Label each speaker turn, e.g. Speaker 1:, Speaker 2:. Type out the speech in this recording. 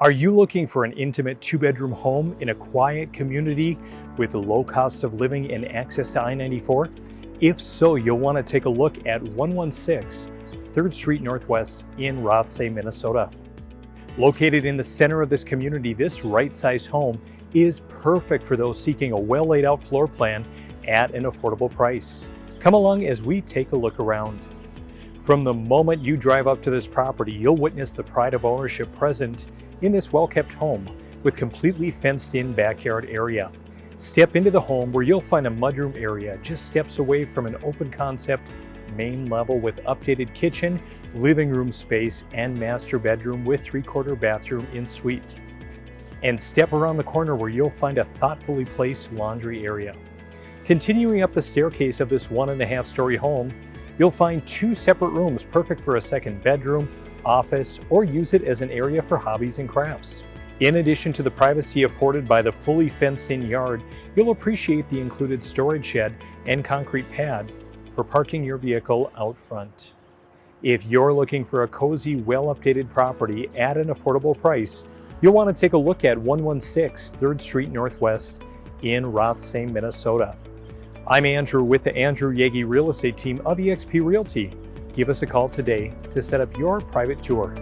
Speaker 1: Are you looking for an intimate two-bedroom home in a quiet community with low costs of living and access to I-94? If so, you'll want to take a look at 116 3rd Street Northwest in Rothsay, Minnesota. Located in the center of this community, this right-sized home is perfect for those seeking a well-laid-out floor plan at an affordable price. Come along as we take a look around. From the moment you drive up to this property, you'll witness the pride of ownership present in this well-kept home with completely fenced-in backyard area. Step into the home where you'll find a mudroom area just steps away from an open-concept main level with updated kitchen, living room space, and master bedroom with 3/4 bathroom ensuite. And step around the corner where you'll find a thoughtfully placed laundry area. Continuing up the staircase of this 1.5-story home, you'll find 2 separate rooms perfect for a second bedroom, office, or use it as an area for hobbies and crafts. In addition to the privacy afforded by the fully fenced-in yard, you'll appreciate the included storage shed and concrete pad for parking your vehicle out front. If you're looking for a cozy, well-updated property at an affordable price, you'll want to take a look at 116 3rd Street Northwest in Rothsay, Minnesota. I'm Andrew with the Andrew Yagi Real Estate Team of eXp Realty. Give us a call today to set up your private tour.